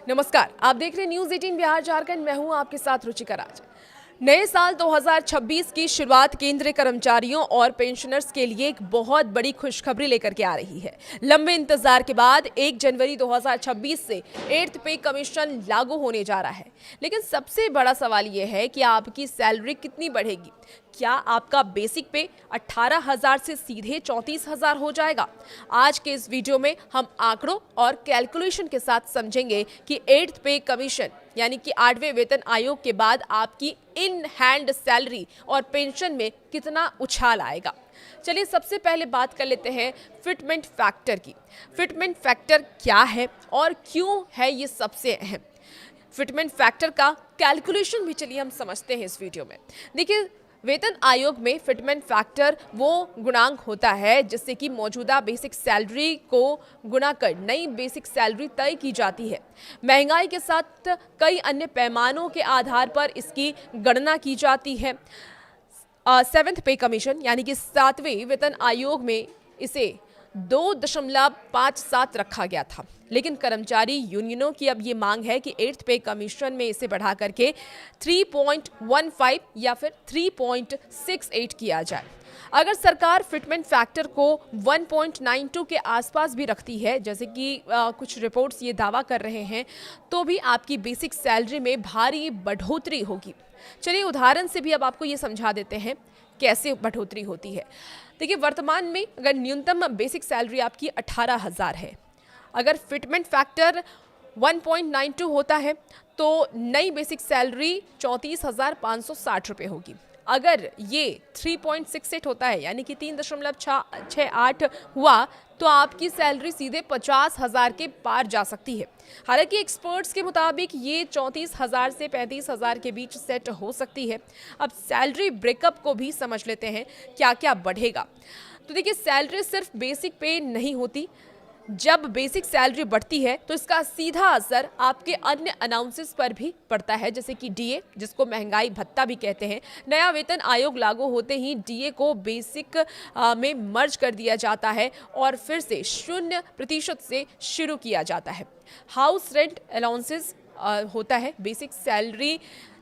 नमस्कार, आप देख रहे हैं न्यूज 18 बिहार झारखंड। मैं हूं आपके साथ रुचिका राज। नए साल 2026 की शुरुआत केंद्रीय कर्मचारियों और पेंशनर्स के लिए एक बहुत बड़ी खुशखबरी लेकर के आ रही है। लंबे इंतजार के बाद 1 जनवरी 2026 से 8th पे कमीशन लागू होने जा रहा है। लेकिन सबसे बड़ा सवाल यह है कि आपकी सैलरी कितनी बढ़ेगी। क्या आपका बेसिक पे 18,000 से सीधे 34,000 हो जाएगा? आज के इस वीडियो में हम आंकड़ों और कैलकुलेशन के साथ समझेंगे कि 8th पे कमीशन यानी कि 8वें वेतन आयोग के बाद आपकी इन हैंड सैलरी और पेंशन में कितना उछाल आएगा। चलिए सबसे पहले बात कर लेते हैं फिटमेंट फैक्टर की। फिटमेंट फैक्टर क्या है और क्यों है ये सबसे अहम। फिटमेंट फैक्टर का कैलकुलेशन भी चलिए हम समझते हैं इस वीडियो में। देखिए, वेतन आयोग में फिटमेंट फैक्टर वो गुणांक होता है जिससे कि मौजूदा बेसिक सैलरी को गुणा कर नई बेसिक सैलरी तय की जाती है। महंगाई के साथ कई अन्य पैमानों के आधार पर इसकी गणना की जाती है। 7th पे कमीशन यानी कि 7वें वेतन आयोग में इसे 2.57 रखा गया था, लेकिन कर्मचारी यूनियनों की अब ये मांग है कि 8th पे कमीशन में इसे बढ़ा करके 3.15 या फिर 3.68 किया जाए। अगर सरकार फिटमेंट फैक्टर को 1.92 के आसपास भी रखती है, जैसे कि कुछ रिपोर्ट्स ये दावा कर रहे हैं, तो भी आपकी बेसिक सैलरी में भारी बढ़ोतरी होगी। चलिए उदाहरण से भी अब आपको ये समझा देते हैं कैसे बढ़ोतरी होती है। देखिए, वर्तमान में अगर न्यूनतम बेसिक सैलरी आपकी 18,000 है, अगर फिटमेंट फैक्टर 1.92 होता है तो नई बेसिक सैलरी 34,560 रुपये होगी। अगर ये 3.68 होता है यानी कि 3.68 हुआ तो आपकी सैलरी सीधे 50,000 के पार जा सकती है। हालांकि एक्सपर्ट्स के मुताबिक ये 34,000 से 35,000 के बीच सेट हो सकती है। अब सैलरी ब्रेकअप को भी समझ लेते हैं क्या क्या बढ़ेगा। तो देखिए, सैलरी सिर्फ बेसिक पे नहीं होती। जब बेसिक सैलरी बढ़ती है तो इसका सीधा असर आपके अन्य अनाउंसेस पर भी पड़ता है, जैसे कि डीए, जिसको महंगाई भत्ता भी कहते हैं। नया वेतन आयोग लागू होते ही डीए को बेसिक में मर्ज कर दिया जाता है और फिर से 0% से शुरू किया जाता है। हाउस रेंट अलाउंसेस होता है। बेसिक सैलरी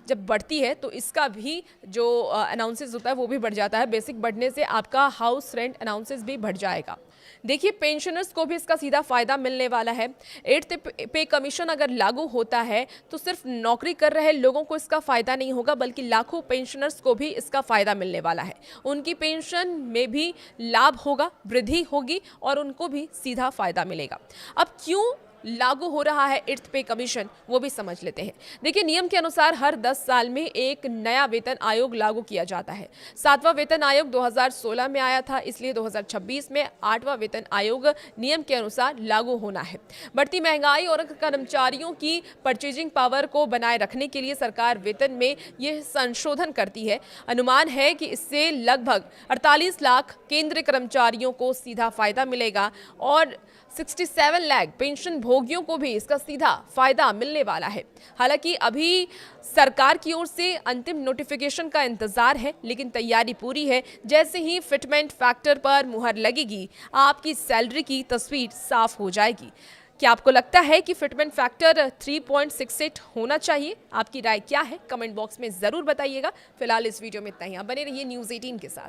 जब बढ़ती है तो इसका भी जो अनाउंसेस होता है वो भी बढ़ जाता है। बेसिक बढ़ने से आपका हाउस रेंट अनाउंसेस भी बढ़ जाएगा। देखिए, पेंशनर्स को भी इसका सीधा फायदा मिलने वाला है। 8th पे कमीशन अगर लागू होता है तो सिर्फ नौकरी कर रहे लोगों को इसका फायदा नहीं होगा, बल्कि लाखों पेंशनर्स को भी इसका फायदा मिलने वाला है। उनकी पेंशन में भी लाभ होगा, वृद्धि होगी और उनको भी सीधा फायदा मिलेगा। अब क्यों लागू हो रहा है 8th पे कमीशन, वो भी समझ लेते हैं। देखिए, नियम के अनुसार हर 10 साल में एक नया वेतन आयोग लागू किया जाता है। 7वां वेतन आयोग 2016 में आया था, इसलिए 2026 में 8वां वेतन आयोग नियम के अनुसार लागू होना है। बढ़ती महंगाई और कर्मचारियों की परचेजिंग पावर को बनाए रखने के लिए सरकार वेतन में यह संशोधन करती है। अनुमान है कि इससे लगभग 48 लाख केंद्रीय कर्मचारियों को सीधा फायदा मिलेगा और 67 लाख पेंशन भोगियों को भी इसका सीधा फायदा मिलने वाला है। हालांकि अभी सरकार की ओर से अंतिम नोटिफिकेशन का इंतजार है, लेकिन तैयारी पूरी है। जैसे ही फिटमेंट फैक्टर पर मुहर लगेगी, आपकी सैलरी की तस्वीर साफ हो जाएगी। क्या आपको लगता है कि फिटमेंट फैक्टर 3.68 होना चाहिए? आपकी राय क्या है? कमेंट बॉक्स में जरूर बताइएगा। फिलहाल इस वीडियो में इतना ही। आप बने रहिए न्यूज 18 के साथ।